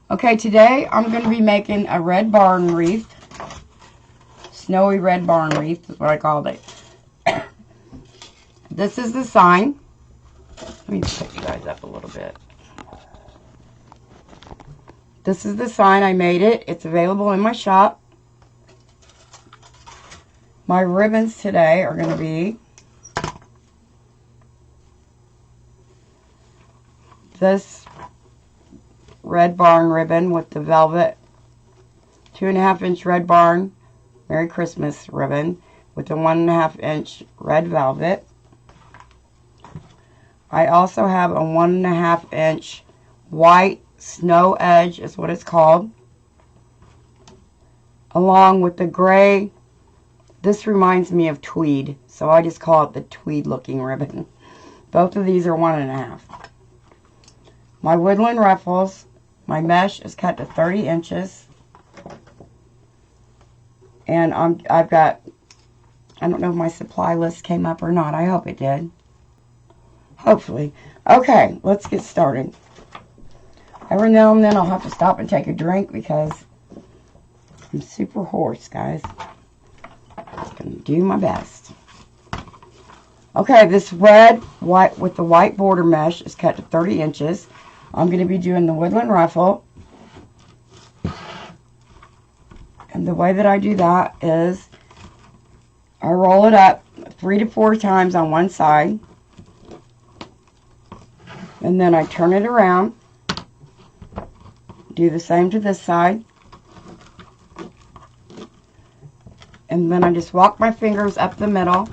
Okay, today I'm going to be making a red barn wreath. Snowy red barn wreath is what I called it. This is the sign. Let me put you guys up a little bit. This is the sign. I made it. It's available in my shop. My ribbons today are going to be this red barn ribbon with the velvet 2.5-inch red barn Merry Christmas ribbon with the 1.5-inch red velvet. I also have a 1.5-inch white snow edge is what it's called, along with the gray. This reminds me of tweed, so I just call it the tweed looking ribbon. Both of these are 1.5. My woodland ruffles, my mesh is cut to 30 inches. And I've got, I don't know if my supply list came up or not. I hope it did. Hopefully. Okay, let's get started. Every now and then I'll have to stop and take a drink because I'm super hoarse, guys. I'm going to do my best. Okay, this red, white with the white border mesh is cut to 30 inches. I'm going to be doing the woodland ruffle. And the way that I do that is I roll it up 3 to 4 times on one side. And then I turn it around. Do the same to this side. And then I just walk my fingers up the middle.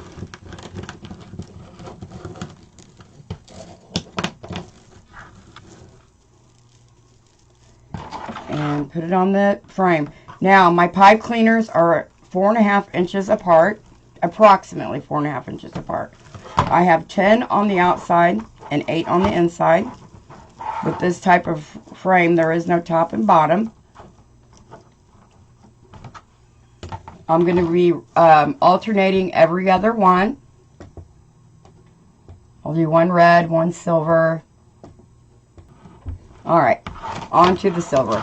And put it on the frame. Now, my pipe cleaners are 4.5 inches apart, approximately 4.5 inches apart. I have 10 on the outside and 8 on the inside. With this type of frame, there is no top and bottom. I'm going to be alternating every other one. I'll do one red, one silver. Alright, on to the silver.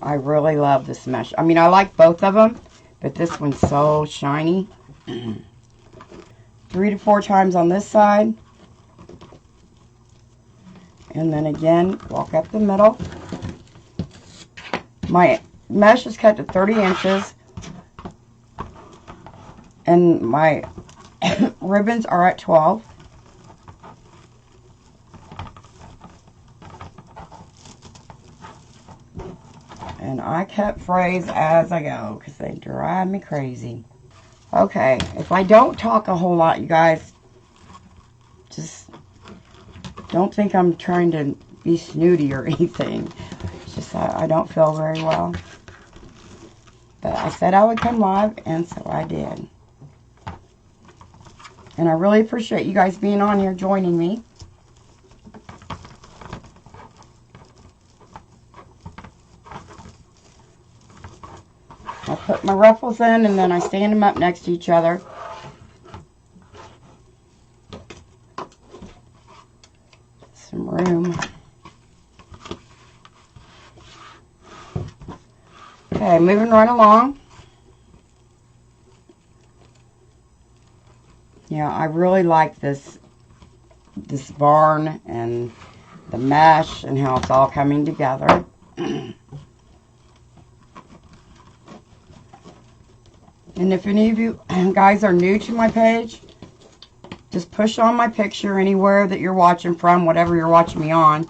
I really love this mesh. I mean, I like both of them, but this one's so shiny. 3 to 4 times on this side. And then again, walk up the middle. My mesh is cut to 30 inches. And my ribbons are at 12. And I cut frays as I go because they drive me crazy. Okay, if I don't talk a whole lot, you guys, just don't think I'm trying to be snooty or anything. It's just I don't feel very well. But I said I would come live, and so I did. And I really appreciate you guys being on here joining me. I put my ruffles in and then I stand them up next to each other. Some room. Okay, moving right along. Yeah, I really like this barn and the mesh and how it's all coming together. And if any of you guys are new to my page, just push on my picture anywhere that you're watching from, whatever you're watching me on.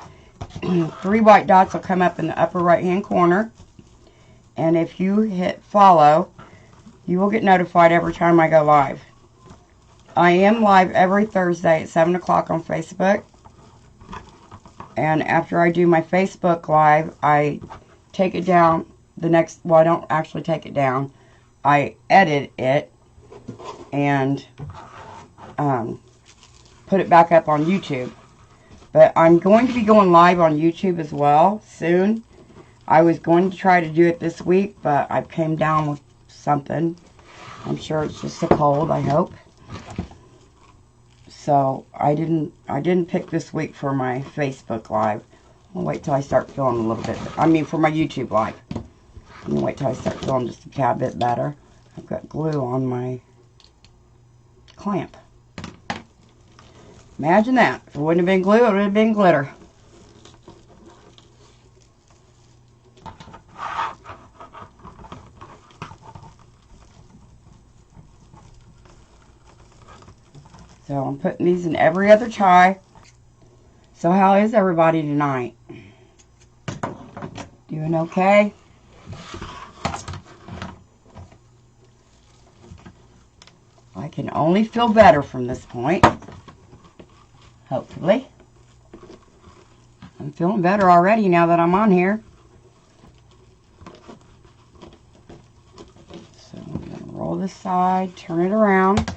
3 white dots will come up in the upper right hand corner. And if you hit follow, you will get notified every time I go live. I am live every Thursday at 7 o'clock on Facebook. And after I do my Facebook live, I take it down the next, well, I don't actually take it down. I edit it and put it back up on YouTube. But I'm going to be going live on YouTube as well soon. I was going to try to do it this week, but I came down with something. I'm sure it's just a cold, I hope. So I didn't pick this week for my Facebook Live. I'll wait till I start feeling a little bit, I mean for my YouTube Live. I'll wait till I start feeling just a tad bit better. I've got glue on my clamp. Imagine that. If it wouldn't have been glue, it would have been glitter. So I'm putting these in every other chai. So how is everybody tonight? Doing okay? I can only feel better from this point. Hopefully. I'm feeling better already now that I'm on here. So I'm going to roll this side, turn it around.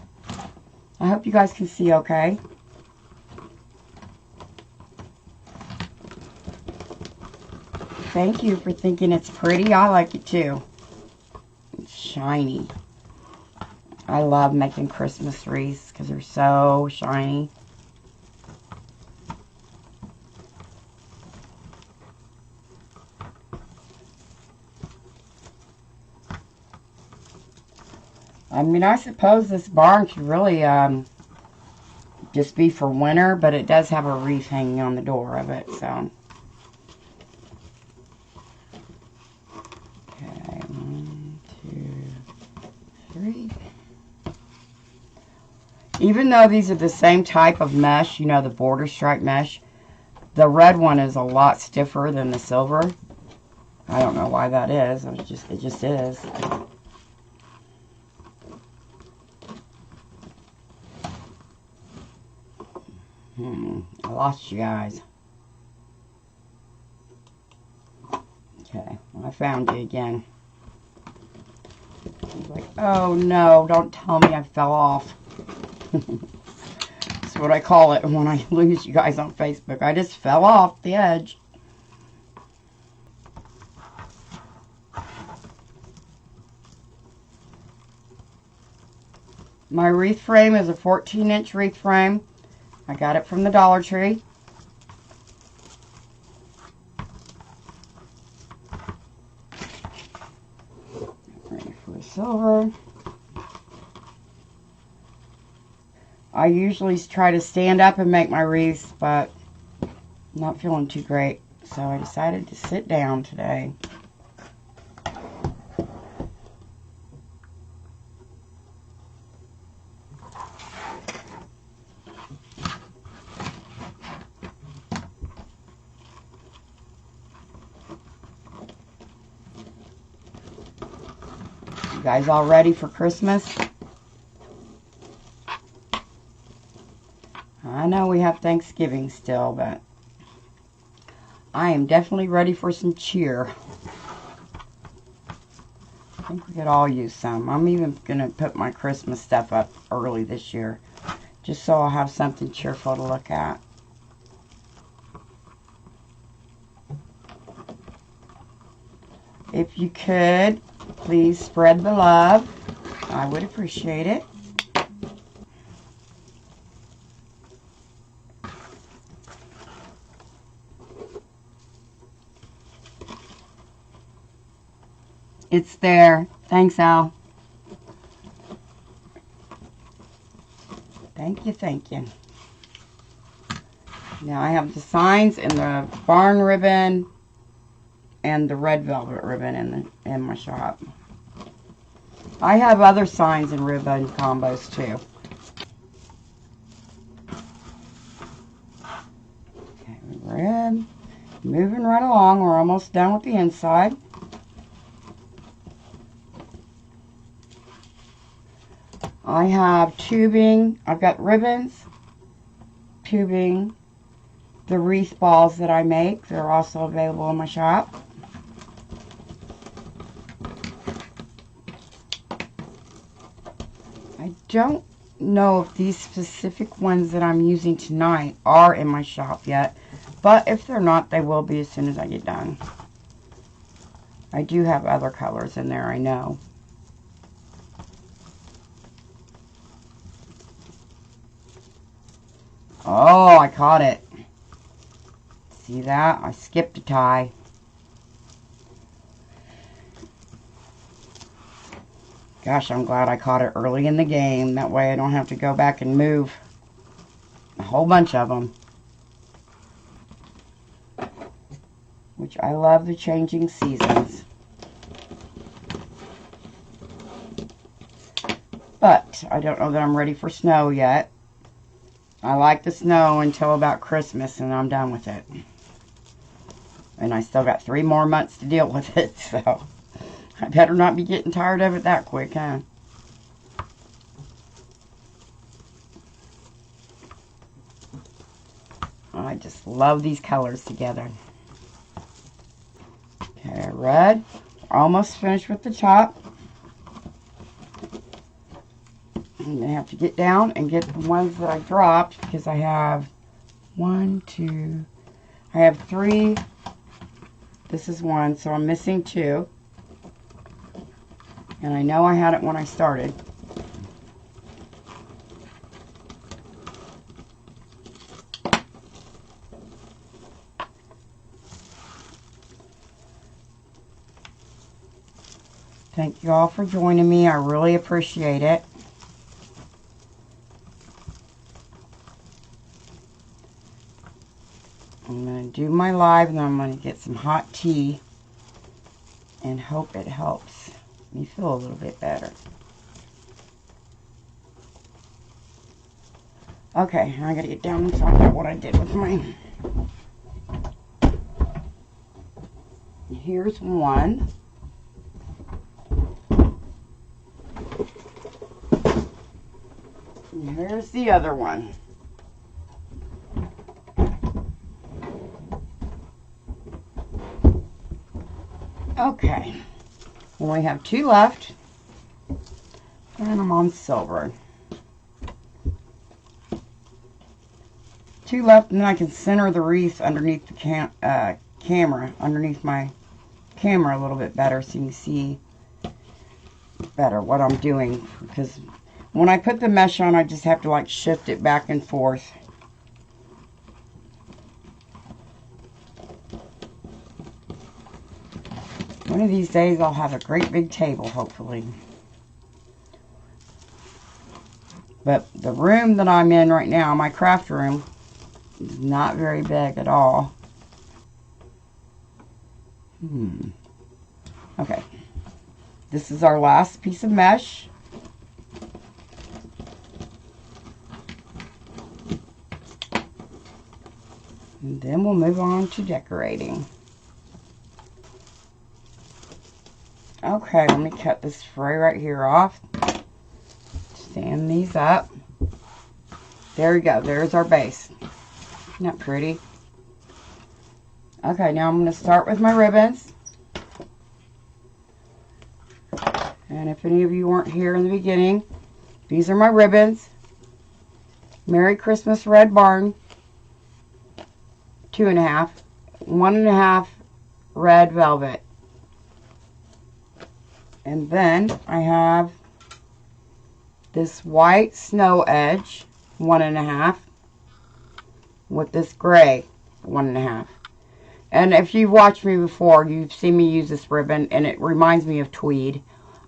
I hope you guys can see okay. Thank you for thinking it's pretty. I like it too. It's shiny. I love making Christmas wreaths because they're so shiny. I mean, I suppose this barn could really just be for winter, but it does have a wreath hanging on the door of it, so. Okay, 1, 2, 3. Even though these are the same type of mesh, you know, the border stripe mesh, the red one is a lot stiffer than the silver. I don't know why that is. It just is. I lost you guys. Okay, well, I found you again. I was like, oh no, don't tell me I fell off. That's what I call it when I lose you guys on Facebook. I just fell off the edge. My wreath frame is a 14-inch wreath frame. I got it from the Dollar Tree. Ready for the silver. I usually try to stand up and make my wreaths, but I'm not feeling too great, so I decided to sit down today. You guys all ready for Christmas? I know we have Thanksgiving still, but I am definitely ready for some cheer. I think we could all use some. I'm even going to put my Christmas stuff up early this year, just so I'll have something cheerful to look at. If you could, please spread the love. I would appreciate it. It's there. Thanks, Al. Thank you, thank you. Now I have the signs and the barn ribbon and the red velvet ribbon in my shop. I have other signs and ribbon combos too. Okay, red. Moving right along. We're almost done with the inside. I have tubing. I've got ribbons, tubing, the wreath balls that I make. They're also available in my shop. I don't know if these specific ones that I'm using tonight are in my shop yet, but if they're not, they will be as soon as I get done. I do have other colors in there, I know. Oh, I caught it. See that? I skipped a tie. Gosh, I'm glad I caught it early in the game. That way I don't have to go back and move a whole bunch of them. Which I love the changing seasons. But I don't know that I'm ready for snow yet. I like the snow until about Christmas and I'm done with it. And I still got 3 more months to deal with it, so I better not be getting tired of it that quick, huh? I just love these colors together. Okay, red. Almost finished with the top. I'm going to have to get down and get the ones that I dropped because I have 1, 2, I have 3. This is 1, so I'm missing 2. And I know I had it when I started. Thank you all for joining me. I really appreciate it. I'm going to do my live and then I'm going to get some hot tea and hope it helps me feel a little bit better. Okay, I got to get down and find out what I did with mine. Here's one. And here's the other one. Okay, we only have 2 left, and I'm on silver. 2 left, and then I can center the wreath underneath the camera, underneath my camera a little bit better so you can see better what I'm doing. Because when I put the mesh on, I just have to like shift it back and forth. One of these days I'll have a great big table, hopefully. But the room that I'm in right now, my craft room, is not very big at all. Okay. This is our last piece of mesh. And then we'll move on to decorating. Okay, let me cut this fray right here off. Stand these up. There we go. There's our base. Isn't that pretty? Okay, now I'm going to start with my ribbons. And if any of you weren't here in the beginning, these are my ribbons. Merry Christmas Red Barn, 2.5. 1.5 red velvet. And then I have this white snow edge, 1.5, with this gray, 1.5. And if you've watched me before, you've seen me use this ribbon, and it reminds me of tweed.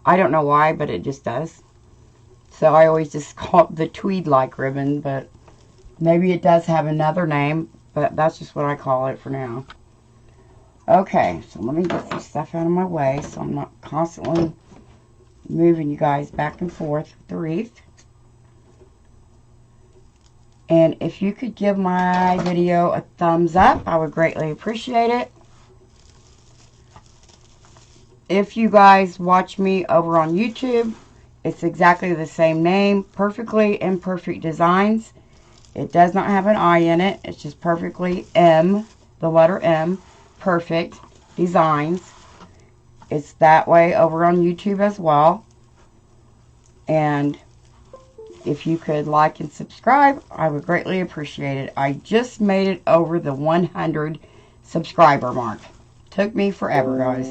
I don't know why, but it just does. So I always just call it the tweed-like ribbon, but maybe it does have another name, but that's just what I call it for now. Okay, so let me get some stuff out of my way so I'm not constantly moving you guys back and forth with the wreath. And if you could give my video a thumbs up, I would greatly appreciate it. If you guys watch me over on YouTube, it's exactly the same name, Perfectly Imperfect Designs. It does not have an I in it. It's just Perfectly M, the letter M, Perfect Designs. It's that way over on YouTube as well. And if you could like and subscribe, I would greatly appreciate it. I just made it over the 100 subscriber mark. Took me forever, guys.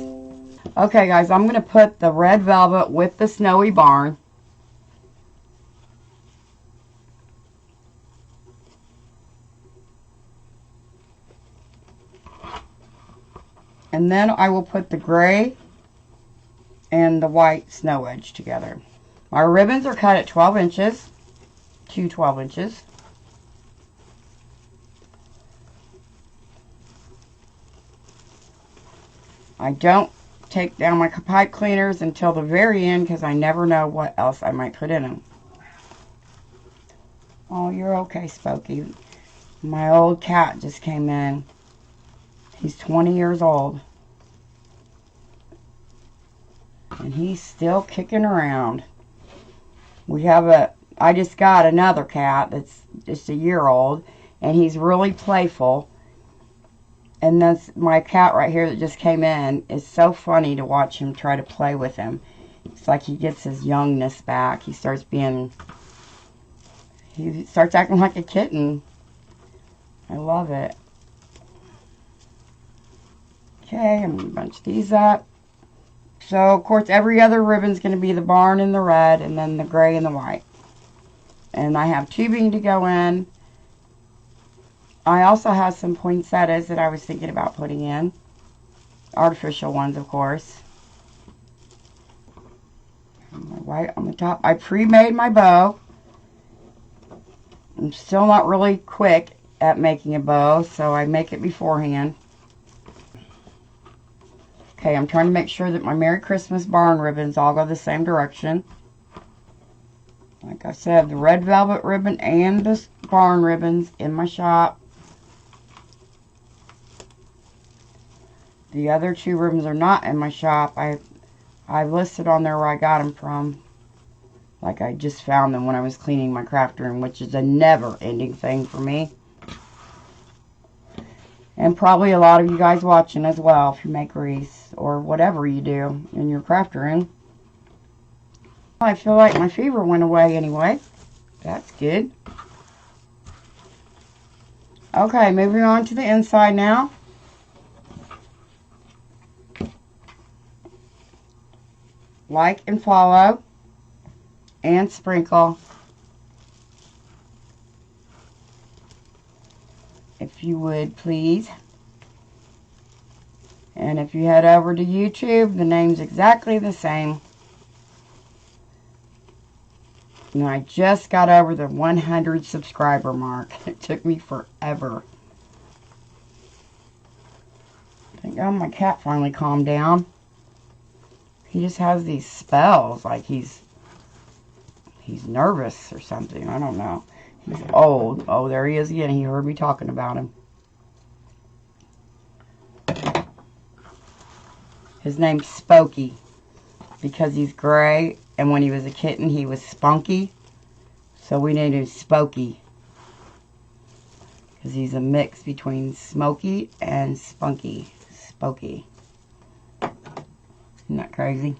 Okay, guys, I'm going to put the red velvet with the snowy barn. And then I will put the gray and the white snow edge together. My ribbons are cut at 12 inches, 12 inches. I don't take down my pipe cleaners until the very end because I never know what else I might put in them. Oh, you're okay, Spooky. My old cat just came in. He's 20 years old. And he's still kicking around. I just got another cat that's just a year old, and he's really playful. And that's my cat right here that just came in. It's so funny to watch him try to play with him. It's like he gets his youngness back. He starts acting like a kitten. I love it. Okay, I'm going to bunch these up. So, of course, every other ribbon's going to be the barn and the red, and then the gray and the white. And I have tubing to go in. I also have some poinsettias that I was thinking about putting in. Artificial ones, of course. My white on the top. I pre-made my bow. I'm still not really quick at making a bow, so I make it beforehand. Okay, I'm trying to make sure that my Merry Christmas barn ribbons all go the same direction. Like I said, the red velvet ribbon and the barn ribbons in my shop. The other two ribbons are not in my shop. I've listed on there where I got them from. Like I just found them when I was cleaning my craft room, which is a never-ending thing for me. And probably a lot of you guys watching as well if you make wreaths or whatever you do in your craft room. I feel like my fever went away anyway. That's good. Okay, moving on to the inside now. Like and follow and sprinkle. If you would, please. And if you head over to YouTube, the name's exactly the same. And I just got over the 100 subscriber mark. It took me forever. Thank God my cat finally calmed down. He just has these spells like he's nervous or something. I don't know. He's old. Oh, there he is again. He heard me talking about him. His name's Spooky because he's gray, and when he was a kitten, he was spunky. So we named him Spooky because he's a mix between smoky and spunky. Spooky. Isn't that crazy?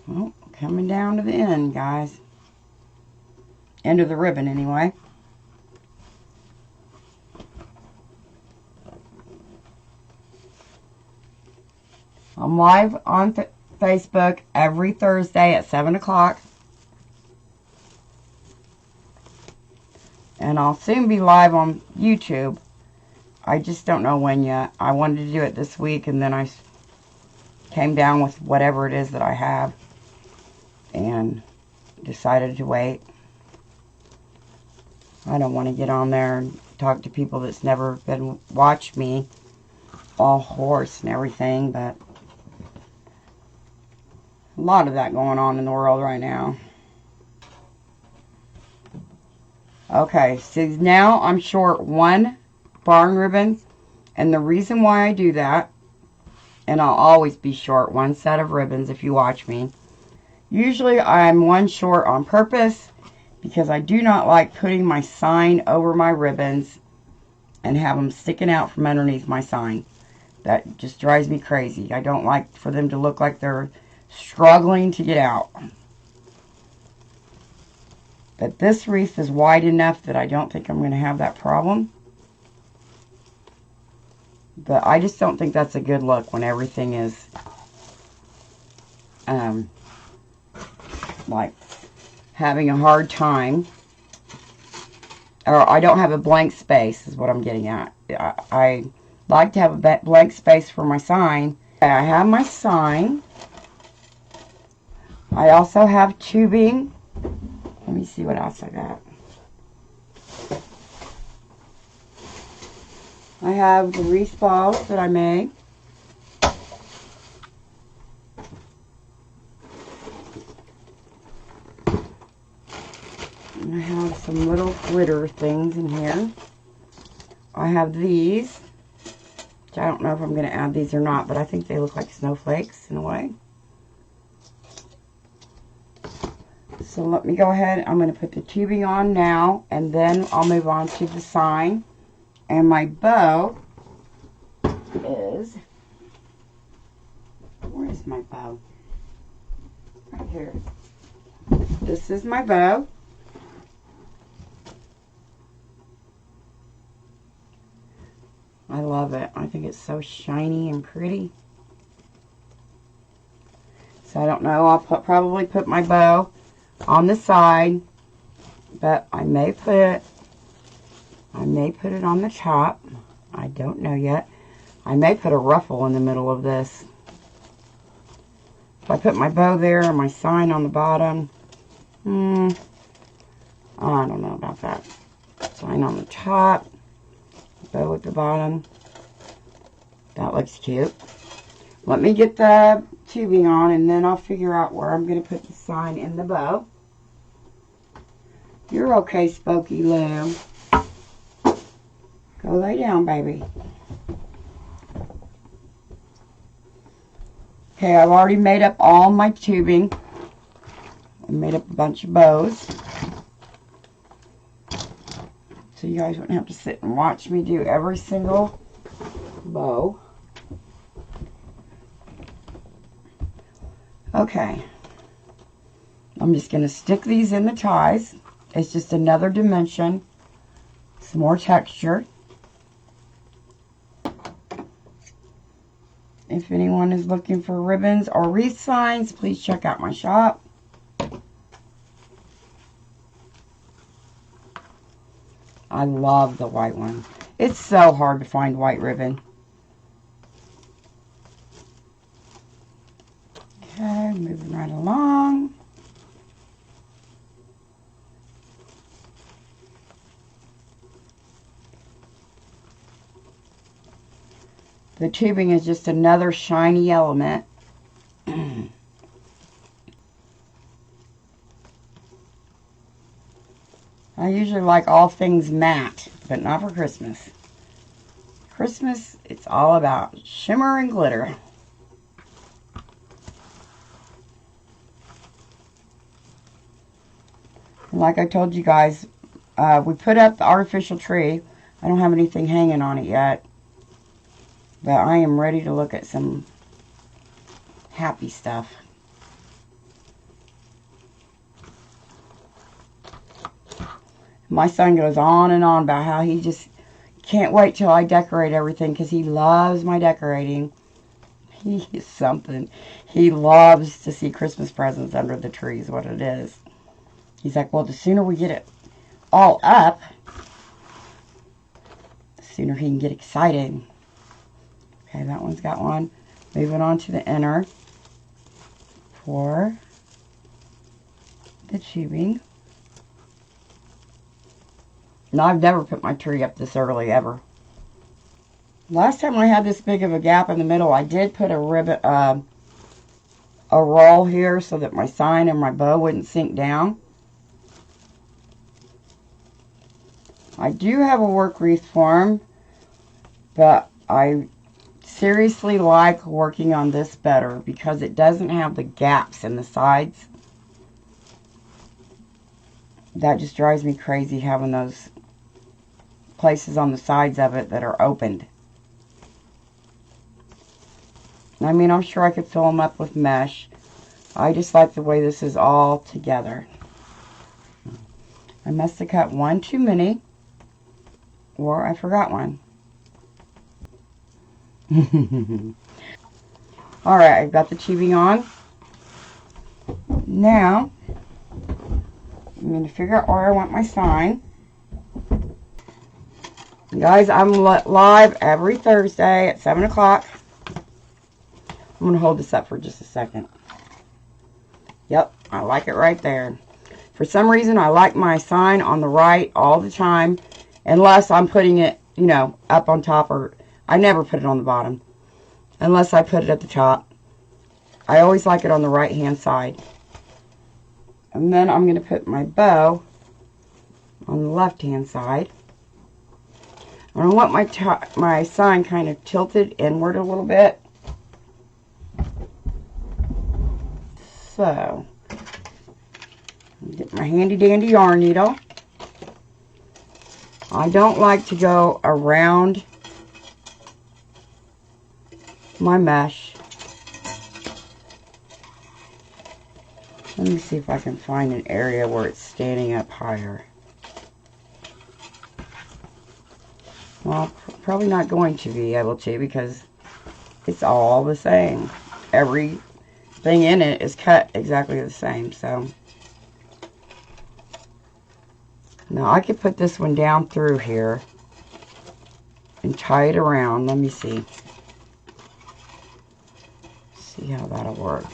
Well, coming down to the end, guys. End of the ribbon, anyway. I'm live on Facebook every Thursday at 7 o'clock. And I'll soon be live on YouTube. I just don't know when yet. I wanted to do it this week, and then I came down with whatever it is that I have and decided to wait. I don't want to get on there and talk to people that's never been watched me all hoarse and everything, but a lot of that going on in the world right now. Okay, so now I'm short one barn ribbon, and the reason why I do that, and I'll always be short one set of ribbons if you watch me. Usually I'm one short on purpose because I do not like putting my sign over my ribbons and have them sticking out from underneath my sign. That just drives me crazy. I don't like for them to look like they're struggling to get out. But this wreath is wide enough that I don't think I'm going to have that problem. But I just don't think that's a good look when everything is like having a hard time, or I don't have a blank space is what I'm getting at. I like to have a blank space for my sign. I have my sign. I also have tubing. Let me see what else I got. I have the wreath balls that I made. And I have some little glitter things in here. I have these, which I don't know if I'm going to add these or not, but I think they look like snowflakes in a way. So let me go ahead. I'm going to put the tubing on now, and then I'll move on to the sign. And my bow is, where is my bow? Right here. This is my bow. I love it. I think it's so shiny and pretty. So I don't know. I'll probably put my bow on the side, but I may put it on the top. I don't know yet. I may put a ruffle in the middle of this. If I put my bow there and my sign on the bottom, I don't know about that. Sign on the top, bow at the bottom. That looks cute. Let me get the tubing on, and then I'll figure out where I'm going to put the sign in the bow. You're okay, Spooky Lou. Go lay down, baby. Okay, I've already made up all my tubing. I made up a bunch of bows. So you guys wouldn't have to sit and watch me do every single bow. Okay. I'm just going to stick these in the ties. It's just another dimension. Some more texture. If anyone is looking for ribbons or wreath signs, please check out my shop. I love the white one. It's so hard to find white ribbon. Okay, moving right along. The tubing is just another shiny element. I usually like all things matte, but not for Christmas. Christmas, it's all about shimmer and glitter. And like I told you guys, we put up the artificial tree. I don't have anything hanging on it yet. But I am ready to look at some happy stuff. My son goes on and on about how he just can't wait till I decorate everything because he loves my decorating. He is something. He loves to see Christmas presents under the tree is what it is. He's like, well, the sooner we get it all up, the sooner he can get excited. Okay, that one's got one. Moving on to the inner for the tubing. Now, I've never put my tree up this early, ever. Last time I had this big of a gap in the middle, I did put a ribbon, a roll here so that my sign and my bow wouldn't sink down. I do have a work wreath form, but I seriously like working on this better because it doesn't have the gaps in the sides. That just drives me crazy having those places on the sides of it that are opened. I mean, I'm sure I could fill them up with mesh. I just like the way this is all together. I must have cut one too many, or I forgot one. Alright, I've got the tubing on. Now, I'm going to figure out where I want my sign. Guys, I'm live every Thursday at 7 o'clock. I'm going to hold this up for just a second. Yep, I like it right there. For some reason, I like my sign on the right all the time. Unless I'm putting it, you know, up on top, or I never put it on the bottom. Unless I put it at the top. I always like it on the right-hand side. And then I'm going to put my bow on the left-hand side. I want my sign kind of tilted inward a little bit. So, get my handy-dandy yarn needle. I don't like to go around my mesh. Let me see if I can find an area where it's standing up higher. Well, probably not going to be able to because it's all the same. Everything in it is cut exactly the same, so. Now I could put this one down through here and tie it around. Let me see. See how that'll work.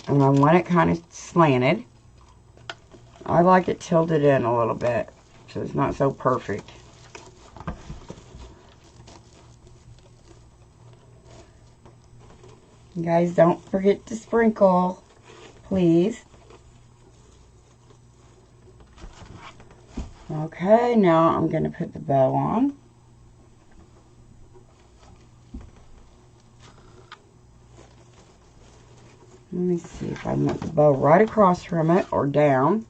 And I want it kind of slanted. I like it tilted in a little bit so it's not so perfect. You guys, don't forget to sprinkle, please. Okay, now I'm going to put the bow on. Let me see if I want the bow right across from it or down.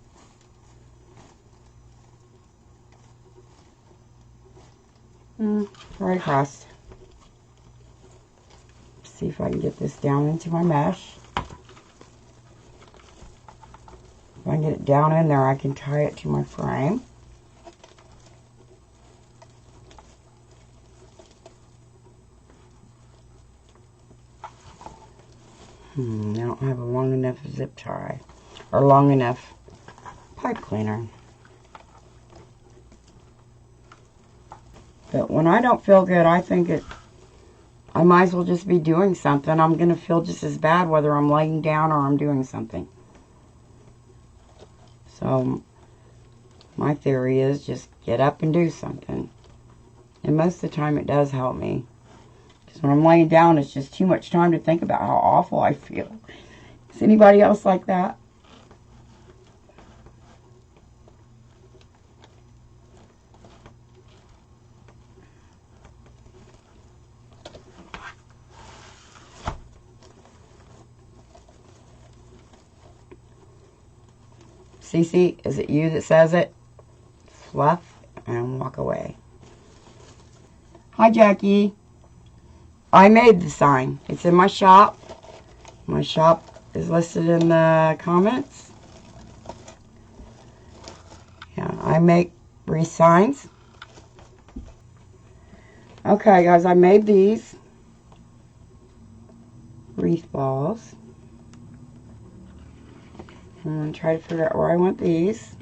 Right across. See if I can get this down into my mesh. If I can get it down in there, I can tie it to my frame. I don't have a long enough zip tie or long enough pipe cleaner. But when I don't feel good, I think I might as well just be doing something. I'm going to feel just as bad whether I'm laying down or I'm doing something. So, my theory is just get up and do something. And most of the time it does help me. Because when I'm laying down, it's just too much time to think about how awful I feel. Is anybody else like that? Cece, is it you that says it? Fluff and walk away. Hi, Jackie. I made the sign. It's in my shop. My shop is listed in the comments. Yeah, I make wreath signs. Okay, guys, I made these wreath balls. I'm going to try to figure out where I want these.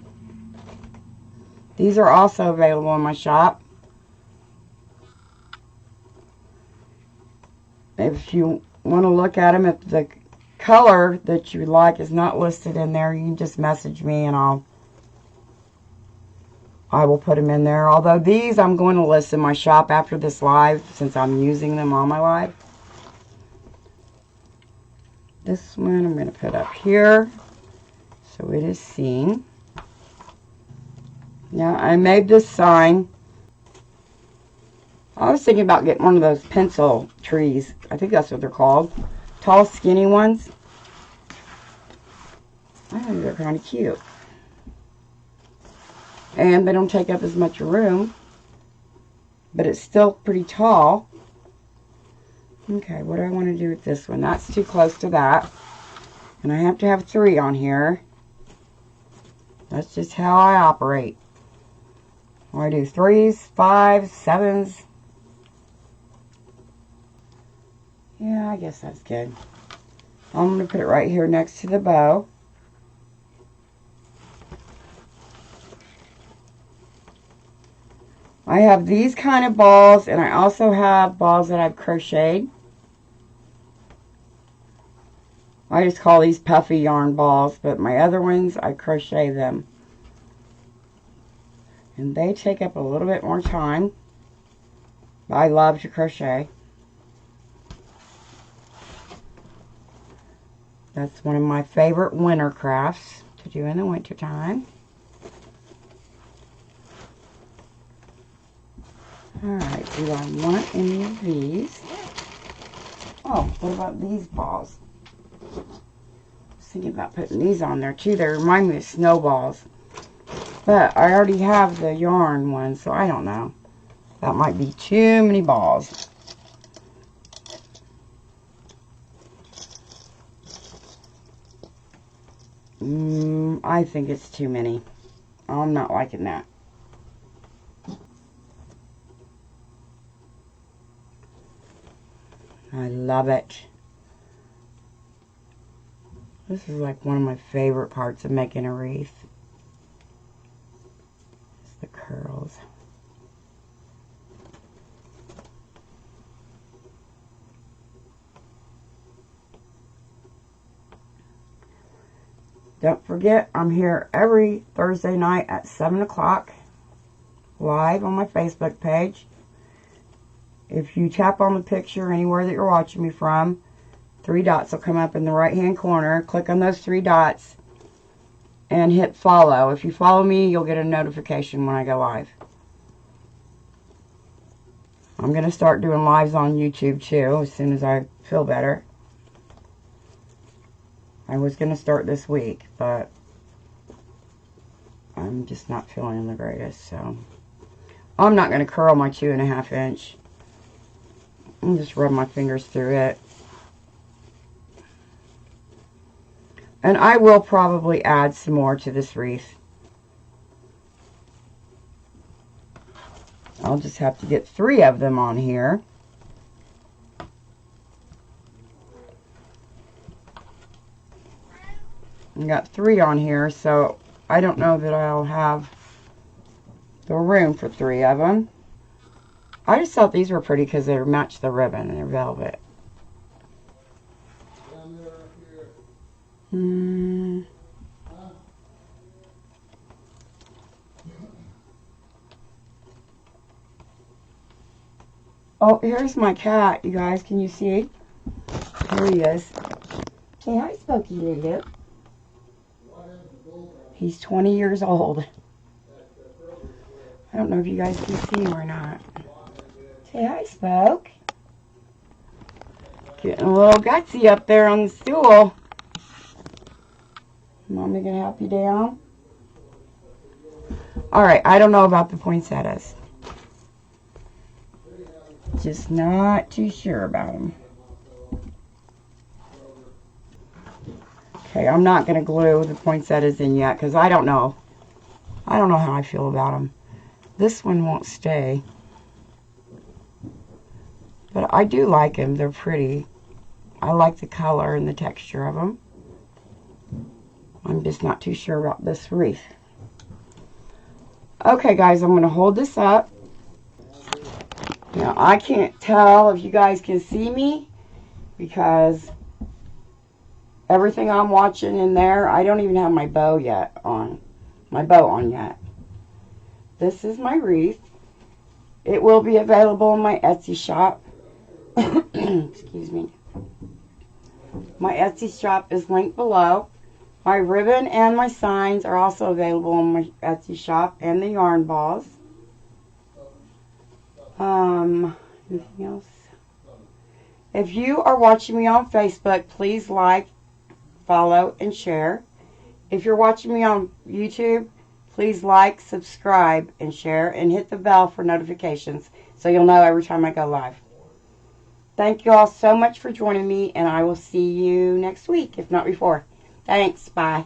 These are also available in my shop. If you want to look at them, if the color that you like is not listed in there, you can just message me and I will put them in there. Although these I'm going to list in my shop after this live since I'm using them on my live. This one I'm going to put up here so it is seen. Now I made this sign. I was thinking about getting one of those pencil trees. I think that's what they're called. Tall, skinny ones. I think they're kind of cute. And they don't take up as much room. But it's still pretty tall. Okay, what do I want to do with this one? That's too close to that. And I have to have 3 on here. That's just how I operate. I do 3s, 5s, 7s. Yeah, I guess that's good. I'm going to put it right here next to the bow. I have these kind of balls, and I also have balls that I've crocheted. I just call these puffy yarn balls, but my other ones, I crochet them. And they take up a little bit more time. But I love to crochet. That's one of my favorite winter crafts to do in the winter time. Alright, do I want any of these? Oh, what about these balls? I was thinking about putting these on there too. They remind me of snowballs. But I already have the yarn one, so I don't know. That might be too many balls. I think it's too many. I'm not liking that. I love it. This is like one of my favorite parts of making a wreath. It's the curls. Don't forget, I'm here every Thursday night at 7 o'clock, live on my Facebook page. If you tap on the picture anywhere that you're watching me from, 3 dots will come up in the right-hand corner. Click on those 3 dots and hit follow. If you follow me, you'll get a notification when I go live. I'm going to start doing lives on YouTube too as soon as I feel better. I was going to start this week, but I'm just not feeling the greatest, so I'm not going to curl my 2.5 inch. I'll just rub my fingers through it. And I will probably add some more to this wreath. I'll just have to get 3 of them on here. I got 3 on here, so I don't know that I'll have the room for 3 of them. I just thought these were pretty because they match the ribbon and they're velvet. Oh, here's my cat, you guys. Can you see? Here he is. Say hi, Spooky Lulu. He's 20 years old. I don't know if you guys can see him or not. Say hi, Spoke. Getting a little gutsy up there on the stool. Mommy gonna help you down? Alright, I don't know about the poinsettias. Just not too sure about them. Okay, I'm not going to glue the poinsettias in yet because I don't know. I don't know how I feel about them. This one won't stay. But I do like them. They're pretty. I like the color and the texture of them. I'm just not too sure about this wreath. Okay, guys, I'm going to hold this up. Now, I can't tell if you guys can see me because everything I'm watching in there, I don't even have my bow yet on. Yet. This is my wreath. It will be available in my Etsy shop. Excuse me. My Etsy shop is linked below. My ribbon and my signs are also available in my Etsy shop, and the yarn balls. Anything else? If you are watching me on Facebook, please like, follow, and share. If you're watching me on YouTube, please like, subscribe, and share, and hit the bell for notifications so you'll know every time I go live. Thank you all so much for joining me, and I will see you next week, if not before. Thanks. Bye.